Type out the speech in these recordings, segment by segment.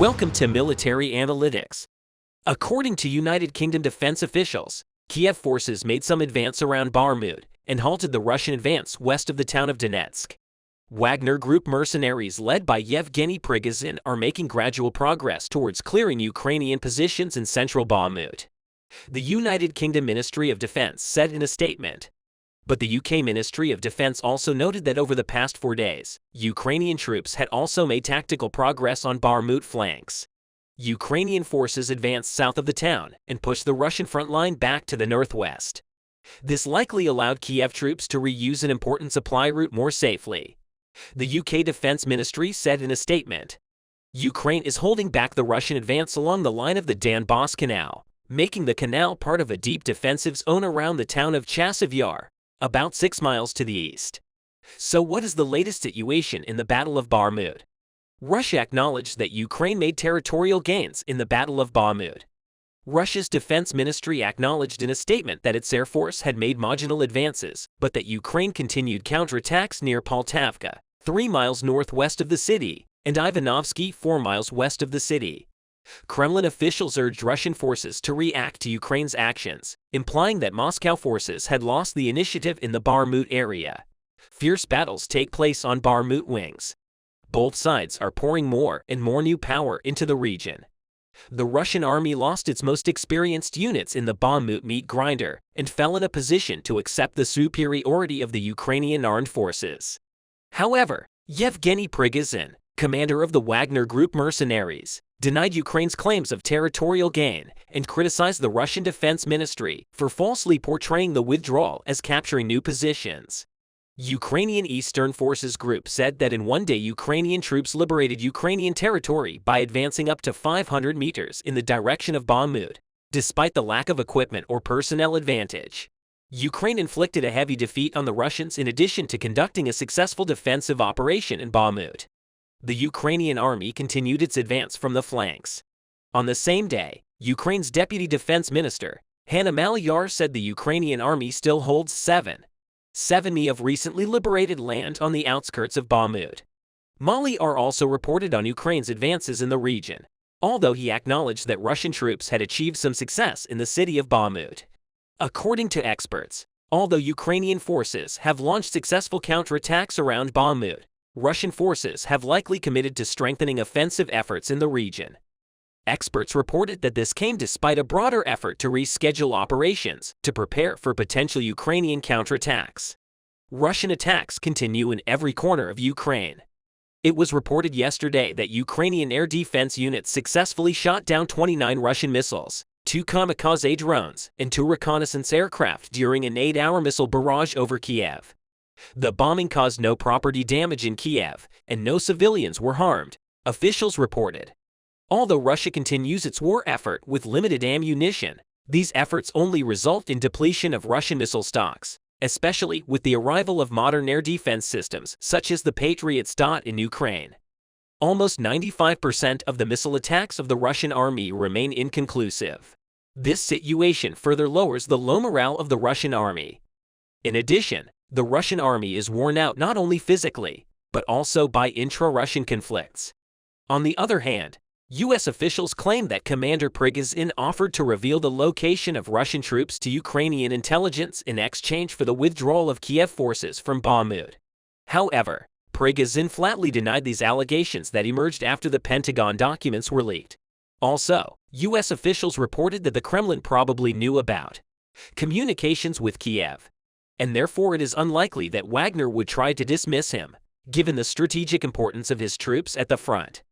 Welcome to Military Analytics. According to United Kingdom defense officials, Kiev forces made some advance around Bakhmut and halted the Russian advance west of the town of Donetsk. Wagner Group mercenaries led by Yevgeny Prigozhin are making gradual progress towards clearing Ukrainian positions in central Bakhmut, the United Kingdom Ministry of Defense said in a statement. But the UK Ministry of Defense also noted that over the past 4 days, Ukrainian troops had also made tactical progress on Bakhmut flanks. Ukrainian forces advanced south of the town and pushed the Russian front line back to the northwest. This likely allowed Kiev troops to reuse an important supply route more safely. The UK Defense Ministry said in a statement, Ukraine is holding back the Russian advance along the line of the Donbas Canal, making the canal part of a deep defensive zone around the town of Chasiv Yar, about 6 miles to the east. So what is the latest situation in the Battle of Bakhmut? Russia acknowledged that Ukraine made territorial gains in the Battle of Bakhmut. Russia's defense ministry acknowledged in a statement that its air force had made marginal advances, but that Ukraine continued counterattacks near Poltavka, 3 miles northwest of the city, and Ivanovsky, 4 miles west of the city. Kremlin officials urged Russian forces to react to Ukraine's actions, implying that Moscow forces had lost the initiative in the Bakhmut area. Fierce battles take place on Bakhmut wings. Both sides are pouring more and more new power into the region. The Russian army lost its most experienced units in the Bakhmut meat grinder and fell in a position to accept the superiority of the Ukrainian armed forces. However, Yevgeny Prigozhin, commander of the Wagner Group mercenaries, denied Ukraine's claims of territorial gain and criticized the Russian Defense Ministry for falsely portraying the withdrawal as capturing new positions. Ukrainian Eastern Forces Group said that in one day Ukrainian troops liberated Ukrainian territory by advancing up to 500 meters in the direction of Bakhmut, despite the lack of equipment or personnel advantage. Ukraine inflicted a heavy defeat on the Russians in addition to conducting a successful defensive operation in Bakhmut. The Ukrainian army continued its advance from the flanks. On the same day, Ukraine's deputy defense minister, Hanna Maliar, said the Ukrainian army still holds 7 of recently liberated land on the outskirts of Bakhmut. Maliar also reported on Ukraine's advances in the region, although he acknowledged that Russian troops had achieved some success in the city of Bakhmut. According to experts, although Ukrainian forces have launched successful counterattacks around Bakhmut, Russian forces have likely committed to strengthening offensive efforts in the region. Experts reported that this came despite a broader effort to reschedule operations to prepare for potential Ukrainian counterattacks. Russian attacks continue in every corner of Ukraine. It was reported yesterday that Ukrainian air defense units successfully shot down 29 Russian missiles, 2 kamikaze drones, and 2 reconnaissance aircraft during an 8-hour missile barrage over Kiev. The bombing caused no property damage in Kiev, and no civilians were harmed, officials reported. Although Russia continues its war effort with limited ammunition, these efforts only result in depletion of Russian missile stocks, especially with the arrival of modern air defense systems such as the Patriot in Ukraine. Almost 95% of the missile attacks of the Russian army remain inconclusive. This situation further lowers the low morale of the Russian army. In addition, the Russian army is worn out not only physically, but also by intra-Russian conflicts. On the other hand, U.S. officials claim that Commander Prigozhin offered to reveal the location of Russian troops to Ukrainian intelligence in exchange for the withdrawal of Kiev forces from Bakhmut. However, Prigozhin flatly denied these allegations that emerged after the Pentagon documents were leaked. Also, U.S. officials reported that the Kremlin probably knew about communications with Kiev, and therefore it is unlikely that Wagner would try to dismiss him, given the strategic importance of his troops at the front.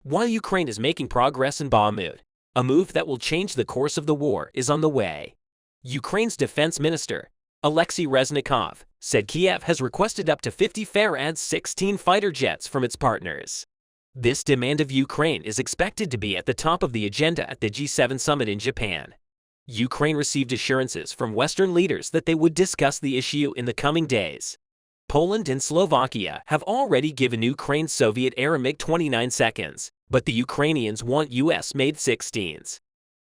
While Ukraine is making progress in Bakhmut, a move that will change the course of the war is on the way. Ukraine's defense minister, Alexei Reznikov, said Kiev has requested up to 50 Farad-16 fighter jets from its partners. This demand of Ukraine is expected to be at the top of the agenda at the G7 summit in Japan. Ukraine received assurances from Western leaders that they would discuss the issue in the coming days. Poland and Slovakia have already given Ukraine Soviet-era MiG-29 seconds, but the Ukrainians want US-made 16s.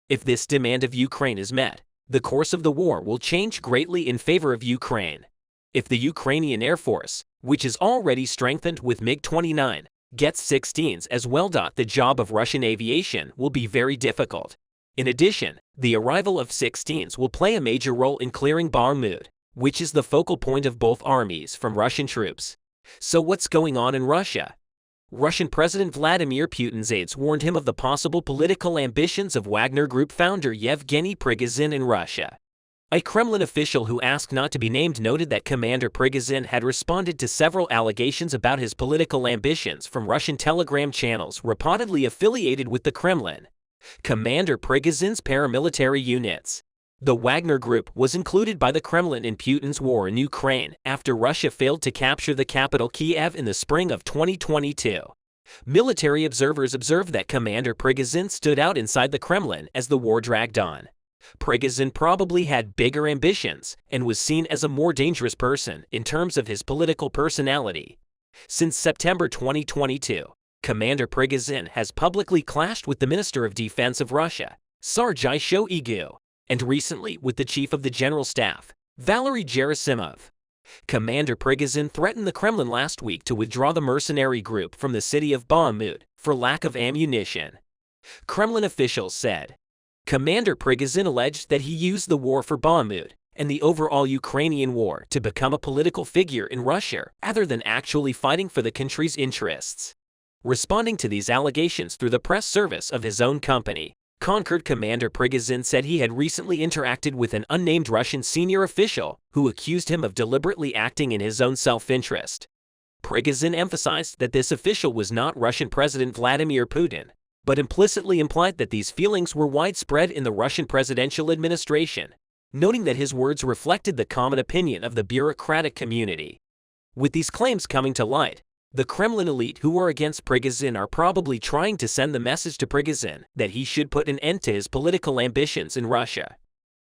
If this demand of Ukraine is met, the course of the war will change greatly in favor of Ukraine. If the Ukrainian Air Force, which is already strengthened with MiG-29, gets 16s as well. The job of Russian aviation will be very difficult. In addition, the arrival of 16s will play a major role in clearing Bakhmut, which is the focal point of both armies, from Russian troops. So what's going on in Russia? Russian President Vladimir Putin's aides warned him of the possible political ambitions of Wagner Group founder Yevgeny Prigozhin in Russia. A Kremlin official who asked not to be named noted that Commander Prigozhin had responded to several allegations about his political ambitions from Russian Telegram channels reportedly affiliated with the Kremlin. Commander Prigozhin's paramilitary units. The Wagner Group was included by the Kremlin in Putin's war in Ukraine after Russia failed to capture the capital Kiev in the spring of 2022. Military observers observed that Commander Prigozhin stood out inside the Kremlin as the war dragged on. Prigozhin probably had bigger ambitions and was seen as a more dangerous person in terms of his political personality. Since September 2022, Commander Prigozhin has publicly clashed with the Minister of Defense of Russia, Sergei Shoigu, and recently with the Chief of the General Staff, Valery Gerasimov. Commander Prigozhin threatened the Kremlin last week to withdraw the mercenary group from the city of Bakhmut for lack of ammunition. Kremlin officials said. Commander Prigozhin alleged that he used the war for Bakhmut and the overall Ukrainian war to become a political figure in Russia rather than actually fighting for the country's interests. Responding to these allegations through the press service of his own company, Concord, Commander Prigozhin said he had recently interacted with an unnamed Russian senior official who accused him of deliberately acting in his own self-interest. Prigozhin emphasized that this official was not Russian President Vladimir Putin, but implicitly implied that these feelings were widespread in the Russian presidential administration, noting that his words reflected the common opinion of the bureaucratic community. With these claims coming to light, the Kremlin elite who are against Prigozhin are probably trying to send the message to Prigozhin that he should put an end to his political ambitions in Russia.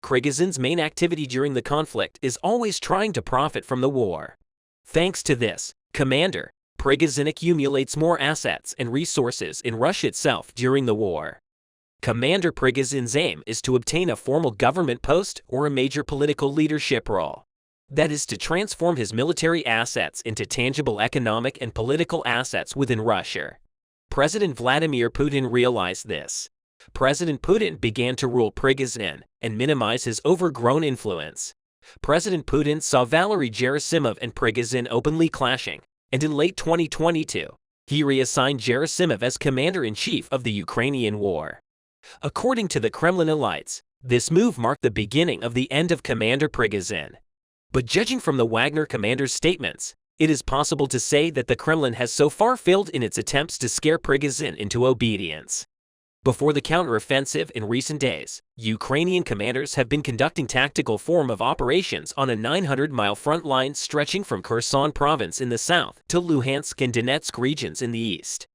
Prigozhin's main activity during the conflict is always trying to profit from the war. Thanks to this, Commander Prigozhin accumulates more assets and resources in Russia itself during the war. Commander Prigozhin's aim is to obtain a formal government post or a major political leadership role. That is to transform his military assets into tangible economic and political assets within Russia. President Vladimir Putin realized this. President Putin began to rule Prigozhin and minimize his overgrown influence. President Putin saw Valery Gerasimov and Prigozhin openly clashing, and in late 2022, he reassigned Gerasimov as commander-in-chief of the Ukrainian war. According to the Kremlin elites, this move marked the beginning of the end of Commander Prigozhin. But judging from the Wagner commander's statements, it is possible to say that the Kremlin has so far failed in its attempts to scare Prigozhin into obedience. Before the counteroffensive in recent days, Ukrainian commanders have been conducting tactical form of operations on a 900-mile front line stretching from Kherson province in the south to Luhansk and Donetsk regions in the east.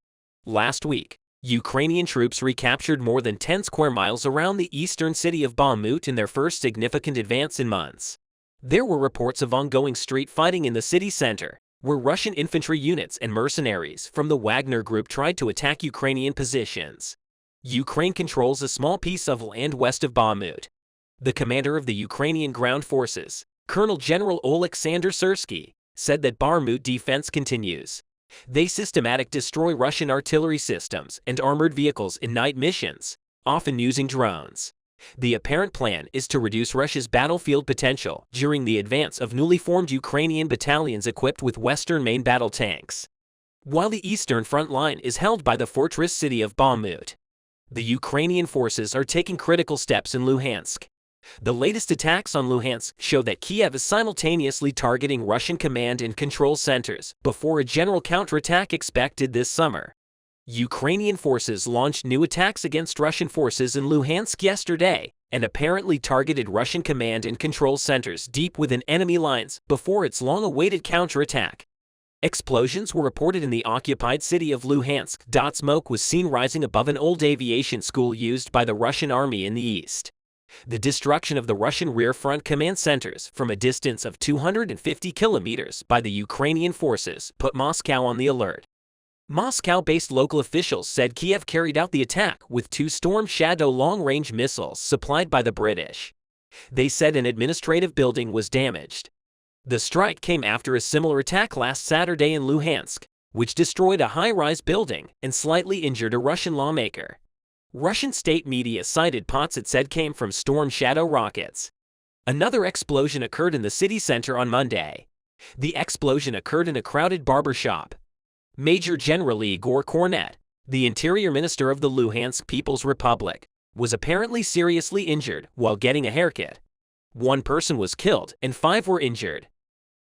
Last week, Ukrainian troops recaptured more than 10 square miles around the eastern city of Bakhmut in their first significant advance in months. There were reports of ongoing street fighting in the city center, where Russian infantry units and mercenaries from the Wagner Group tried to attack Ukrainian positions. Ukraine controls a small piece of land west of Bakhmut. The commander of the Ukrainian ground forces, Colonel General Oleksandr Syrsky, said that Bakhmut defense continues. They systematically destroy Russian artillery systems and armored vehicles in night missions, often using drones. The apparent plan is to reduce Russia's battlefield potential during the advance of newly formed Ukrainian battalions equipped with Western main battle tanks. While the eastern front line is held by the fortress city of Bakhmut, the Ukrainian forces are taking critical steps in Luhansk. The latest attacks on Luhansk show that Kiev is simultaneously targeting Russian command and control centers before a general counterattack expected this summer. Ukrainian forces launched new attacks against Russian forces in Luhansk yesterday and apparently targeted Russian command and control centers deep within enemy lines before its long-awaited counterattack. Explosions were reported in the occupied city of Luhansk. Smoke was seen rising above an old aviation school used by the Russian army in the east. The destruction of the Russian rear front command centers from a distance of 250 kilometers by the Ukrainian forces put Moscow on the alert. Moscow-based local officials said Kiev carried out the attack with 2 Storm Shadow long-range missiles supplied by the British. They said an administrative building was damaged. The strike came after a similar attack last Saturday in Luhansk, which destroyed a high-rise building and slightly injured a Russian lawmaker. Russian state media cited pots it said came from Storm Shadow rockets. Another explosion occurred in the city center on Monday. The explosion occurred in a crowded barbershop. Major General Igor Kornet, the interior minister of the Luhansk People's Republic, was apparently seriously injured while getting a haircut. One person was killed and 5 were injured.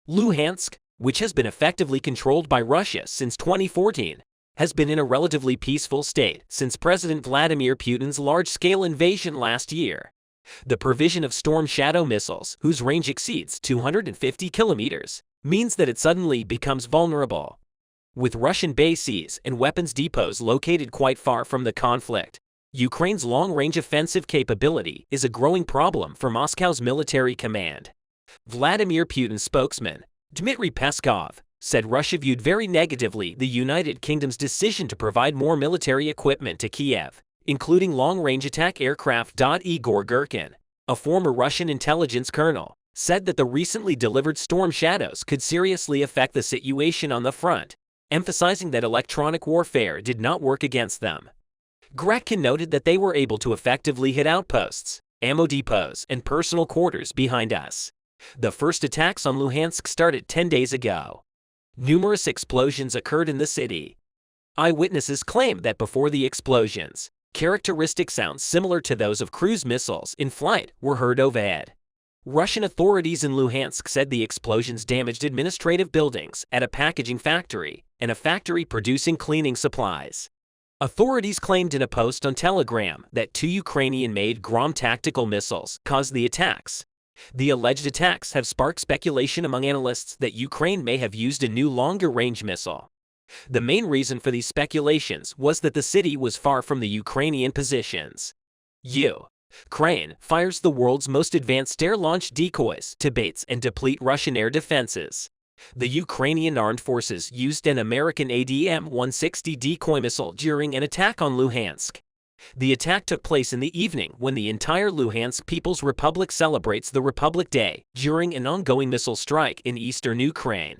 Luhansk, which has been effectively controlled by Russia since 2014, has been in a relatively peaceful state since President Vladimir Putin's large-scale invasion last year. The provision of Storm Shadow missiles, whose range exceeds 250 kilometers, means that it suddenly becomes vulnerable. With Russian bases and weapons depots located quite far from the conflict, Ukraine's long-range offensive capability is a growing problem for Moscow's military command. Vladimir Putin's spokesman, Dmitry Peskov, said Russia viewed very negatively the United Kingdom's decision to provide more military equipment to Kiev, including long-range attack aircraft. Igor Girkin, a former Russian intelligence colonel, said that the recently delivered Storm Shadows could seriously affect the situation on the front, emphasizing that electronic warfare did not work against them. Girkin noted that they were able to effectively hit outposts, ammo depots, and personal quarters behind us. The first attacks on Luhansk started 10 days ago. Numerous explosions occurred in the city. Eyewitnesses claimed that before the explosions, characteristic sounds similar to those of cruise missiles in flight were heard overhead. Russian authorities in Luhansk said the explosions damaged administrative buildings at a packaging factory and a factory producing cleaning supplies. Authorities claimed in a post on Telegram that 2 Ukrainian-made Grom tactical missiles caused the attacks. The alleged attacks have sparked speculation among analysts that Ukraine may have used a new longer-range missile. The main reason for these speculations was that the city was far from the Ukrainian positions. Ukraine fires the world's most advanced air-launched decoys to bait and deplete Russian air defenses. The Ukrainian armed forces used an American ADM-160 decoy missile during an attack on Luhansk. The attack took place in the evening when the entire Luhansk People's Republic celebrates the Republic Day during an ongoing missile strike in eastern Ukraine.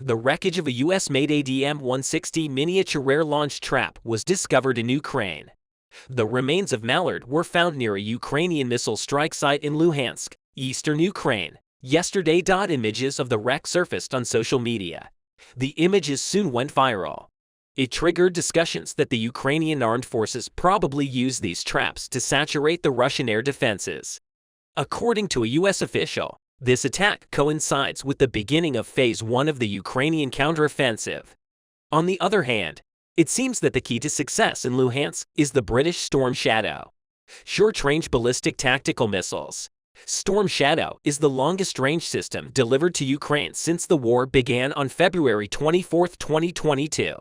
The wreckage of a US-made ADM-160 miniature air-launched trap was discovered in Ukraine. The remains of Mallard were found near a Ukrainian missile strike site in Luhansk, eastern Ukraine, yesterday. Images of the wreck surfaced on social media. The images soon went viral. It triggered discussions that the Ukrainian armed forces probably used these traps to saturate the Russian air defenses. According to a US official, this attack coincides with the beginning of Phase 1 of the Ukrainian counteroffensive. On the other hand, it seems that the key to success in Luhansk is the British Storm Shadow. Short-range ballistic tactical missiles. Storm Shadow is the longest-range system delivered to Ukraine since the war began on February 24, 2022.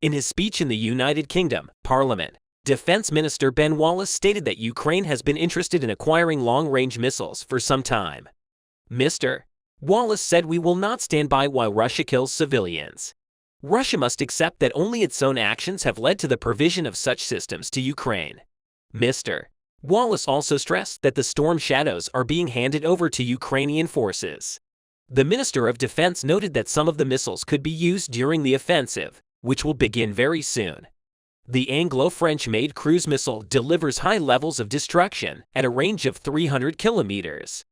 In his speech in the United Kingdom Parliament, Defense Minister Ben Wallace stated that Ukraine has been interested in acquiring long-range missiles for some time. Mr. Wallace said, "We will not stand by while Russia kills civilians. Russia must accept that only its own actions have led to the provision of such systems to Ukraine." Mr. Wallace also stressed that the Storm Shadows are being handed over to Ukrainian forces. The Minister of Defense noted that some of the missiles could be used during the offensive, which will begin very soon. The Anglo-French-made cruise missile delivers high levels of destruction at a range of 300 kilometers.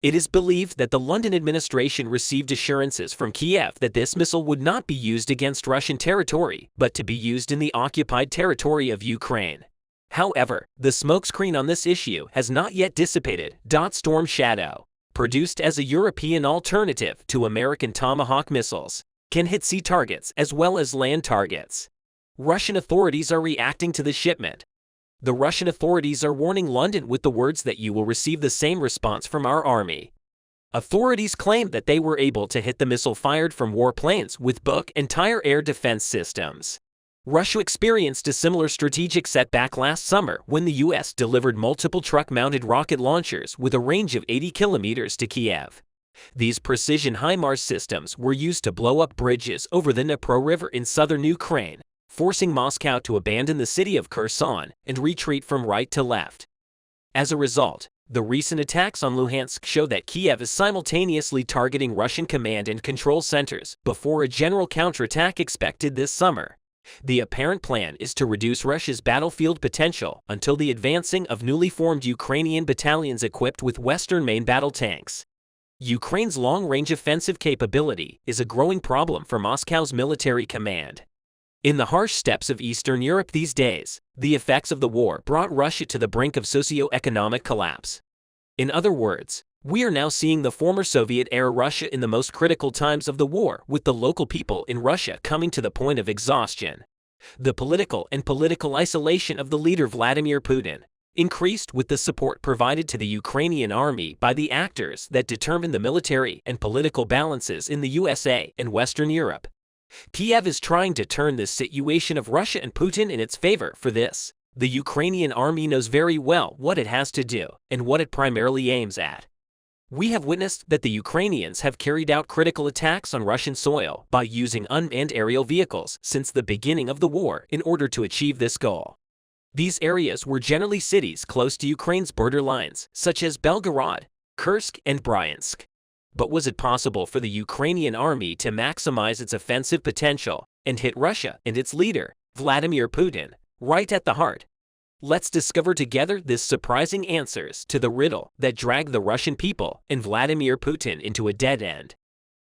It is believed that the London administration received assurances from Kiev that this missile would not be used against Russian territory, but to be used in the occupied territory of Ukraine. However, the smokescreen on this issue has not yet dissipated. Storm Shadow, produced as a European alternative to American Tomahawk missiles, can hit sea targets as well as land targets. Russian authorities are reacting to the shipment. The Russian authorities are warning London with the words that you will receive the same response from our army. Authorities claimed that they were able to hit the missile fired from warplanes with entire air defense systems. Russia experienced a similar strategic setback last summer when the US delivered multiple truck-mounted rocket launchers with a range of 80 kilometers to Kiev. These precision HIMARS systems were used to blow up bridges over the Dnipro River in southern Ukraine, forcing Moscow to abandon the city of Kherson and retreat from right to left. As a result, The recent attacks on Luhansk show that Kiev is simultaneously targeting Russian command and control centers before a general counterattack expected this summer. The apparent plan is to reduce Russia's battlefield potential until the advancing of newly formed Ukrainian battalions equipped with Western main battle tanks. Ukraine's long-range offensive capability is a growing problem for Moscow's military command. In the harsh steppes of Eastern Europe these days, the effects of the war brought Russia to the brink of socio-economic collapse. In other words, we are now seeing the former Soviet-era Russia in the most critical times of the war, with the local people in Russia coming to the point of exhaustion. The political isolation of the leader Vladimir Putin increased with the support provided to the Ukrainian army by the actors that determine the military and political balances in the USA and Western Europe. Kiev is trying to turn this situation of Russia and Putin in its favor. For this, the Ukrainian army knows very well what it has to do and what it primarily aims at. We have witnessed that the Ukrainians have carried out critical attacks on Russian soil by using unmanned aerial vehicles since the beginning of the war in order to achieve this goal. These areas were generally cities close to Ukraine's border lines, such as Belgorod, Kursk, and Bryansk. But was it possible for the Ukrainian army to maximize its offensive potential and hit Russia and its leader, Vladimir Putin, right at the heart? Let's discover together this surprising answers to the riddle that dragged the Russian people and Vladimir Putin into a dead end.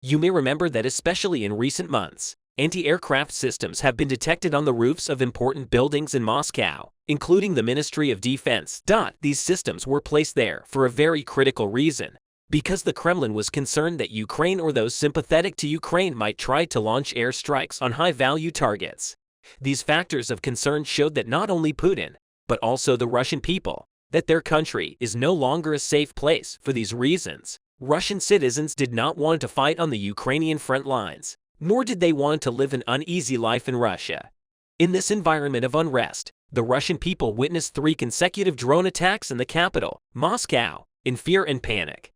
You may remember that especially in recent months, anti-aircraft systems have been detected on the roofs of important buildings in Moscow, including the Ministry of Defense. These systems were placed there for a very critical reason, because the Kremlin was concerned that Ukraine or those sympathetic to Ukraine might try to launch airstrikes on high-value targets. These factors of concern showed that not only Putin, but also the Russian people, that their country is no longer a safe place. For these reasons, Russian citizens did not want to fight on the Ukrainian front lines, nor did they want to live an uneasy life in Russia. In this environment of unrest, the Russian people witnessed 3 consecutive drone attacks in the capital, Moscow, in fear and panic.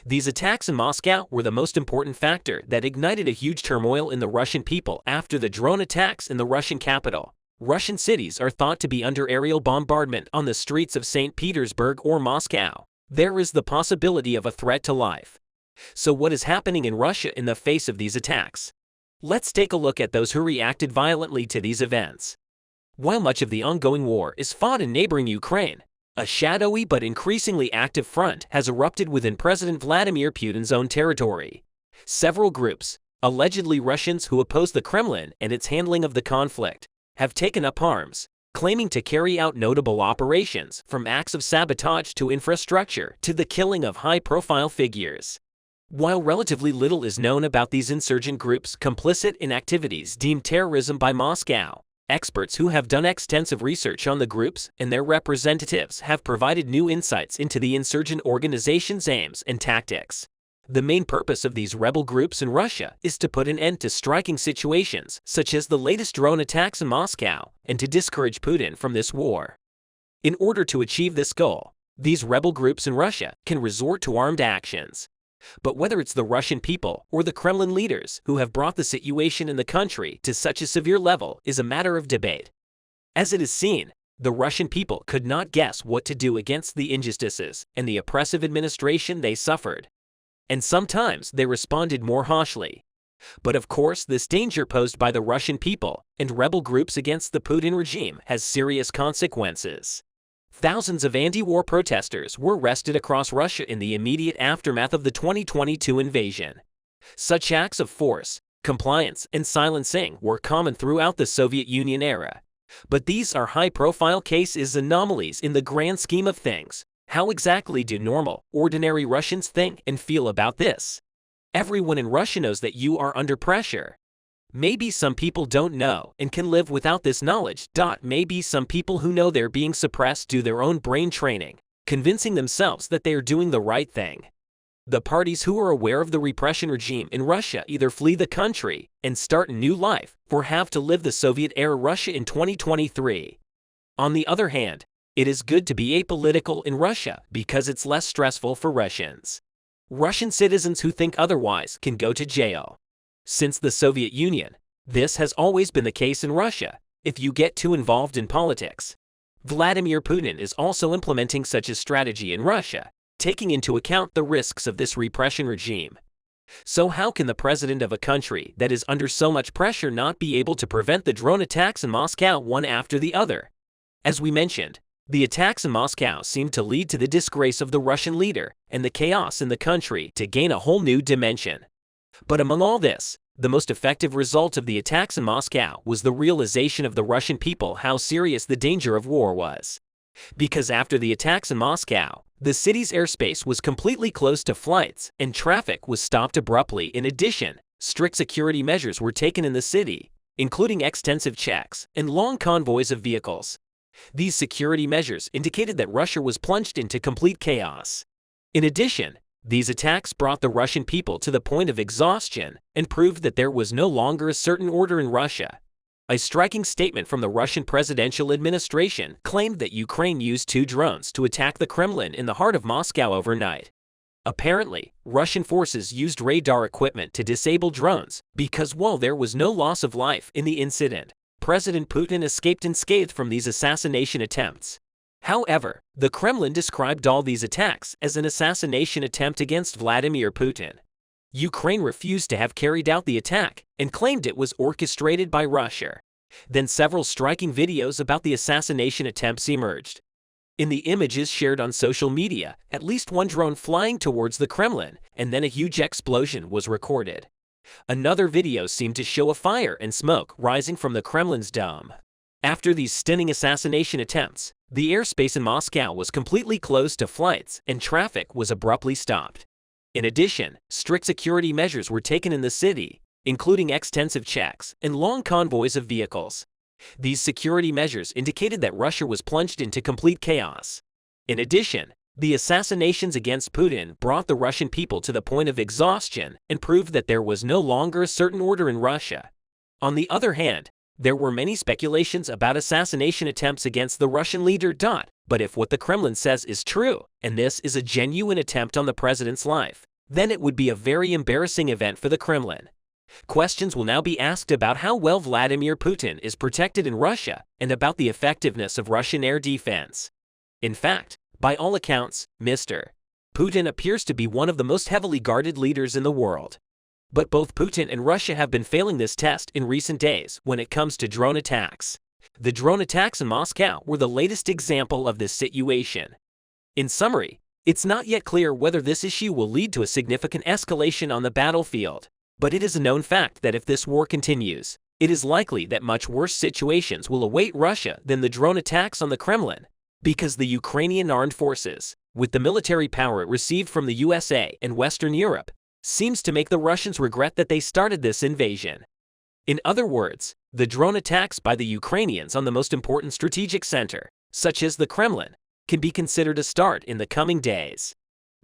These attacks in Moscow were the most important factor that ignited a huge turmoil in the Russian people after the drone attacks in the Russian capital. Russian cities are thought to be under aerial bombardment on the streets of St. Petersburg or Moscow. There is the possibility of a threat to life. So what is happening in Russia in the face of these attacks? Let's take a look at those who reacted violently to these events. While much of the ongoing war is fought in neighboring Ukraine, a shadowy but increasingly active front has erupted within President Vladimir Putin's own territory. Several groups, allegedly Russians who oppose the Kremlin and its handling of the conflict, have taken up arms, claiming to carry out notable operations, from acts of sabotage to infrastructure to the killing of high-profile figures. While relatively little is known about these insurgent groups complicit in activities deemed terrorism by Moscow, experts who have done extensive research on the groups and their representatives have provided new insights into the insurgent organization's aims and tactics. The main purpose of these rebel groups in Russia is to put an end to striking situations such as the latest drone attacks in Moscow and to discourage Putin from this war. In order to achieve this goal, these rebel groups in Russia can resort to armed actions. But whether it's the Russian people or the Kremlin leaders who have brought the situation in the country to such a severe level is a matter of debate. As it is seen, the Russian people could not guess what to do against the injustices and the oppressive administration they suffered. And sometimes they responded more harshly. But of course, this danger posed by the Russian people and rebel groups against the Putin regime has serious consequences. Thousands of anti-war protesters were arrested across Russia in the immediate aftermath of the 2022 invasion. Such acts of force, compliance, and silencing were common throughout the Soviet Union era. But these are high-profile cases, anomalies in the grand scheme of things. How exactly do normal, ordinary Russians think and feel about this? Everyone in Russia knows that you are under pressure. Maybe some people don't know and can live without this knowledge. Maybe some people who know they're being suppressed do their own brain training, convincing themselves that they are doing the right thing. The parties who are aware of the repression regime in Russia either flee the country and start a new life or have to live the Soviet-era Russia in 2023. On the other hand, it is good to be apolitical in Russia because it's less stressful for Russians. Russian citizens who think otherwise can go to jail. Since the Soviet Union, this has always been the case in Russia, if you get too involved in politics. Vladimir Putin is also implementing such a strategy in Russia, taking into account the risks of this repression regime. So how can the president of a country that is under so much pressure not be able to prevent the drone attacks in Moscow one after the other? As we mentioned, the attacks in Moscow seemed to lead to the disgrace of the Russian leader and the chaos in the country to gain a whole new dimension. But among all this, the most effective result of the attacks in Moscow was the realization of the Russian people how serious the danger of war was. Because after the attacks in Moscow, the city's airspace was completely closed to flights and traffic was stopped abruptly. In addition, strict security measures were taken in the city, including extensive checks and long convoys of vehicles. These security measures indicated that Russia was plunged into complete chaos. In addition, these attacks brought the Russian people to the point of exhaustion and proved that there was no longer a certain order in Russia. A striking statement from the Russian presidential administration claimed that Ukraine used 2 drones to attack the Kremlin in the heart of Moscow overnight. Apparently, Russian forces used radar equipment to disable drones because while there was no loss of life in the incident, President Putin escaped unscathed from these assassination attempts. However, the Kremlin described all these attacks as an assassination attempt against Vladimir Putin. Ukraine refused to have carried out the attack and claimed it was orchestrated by Russia. Then several striking videos about the assassination attempts emerged. In the images shared on social media, at least one drone flying towards the Kremlin, and then a huge explosion was recorded. Another video seemed to show a fire and smoke rising from the Kremlin's dome. After these stunning assassination attempts, the airspace in Moscow was completely closed to flights and traffic was abruptly stopped. In addition, strict security measures were taken in the city, including extensive checks and long convoys of vehicles. These security measures indicated that Russia was plunged into complete chaos. In addition, the assassinations against Putin brought the Russian people to the point of exhaustion and proved that there was no longer a certain order in Russia. On the other hand, there were many speculations about assassination attempts against the Russian leader. But if what the Kremlin says is true, and this is a genuine attempt on the president's life, then it would be a very embarrassing event for the Kremlin. Questions will now be asked about how well Vladimir Putin is protected in Russia and about the effectiveness of Russian air defense. In fact, by all accounts, Mr. Putin appears to be one of the most heavily guarded leaders in the world. But both Putin and Russia have been failing this test in recent days when it comes to drone attacks. The drone attacks in Moscow were the latest example of this situation. In summary, it's not yet clear whether this issue will lead to a significant escalation on the battlefield, but it is a known fact that if this war continues, it is likely that much worse situations will await Russia than the drone attacks on the Kremlin, because the Ukrainian armed forces, with the military power it received from the USA and Western Europe, seems to make the Russians regret that they started this invasion. In other words, the drone attacks by the Ukrainians on the most important strategic center, such as the Kremlin, can be considered a start in the coming days.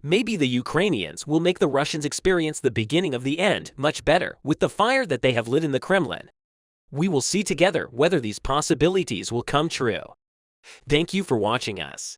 Maybe the Ukrainians will make the Russians experience the beginning of the end much better with the fire that they have lit in the Kremlin. We will see together whether these possibilities will come true. Thank you for watching us.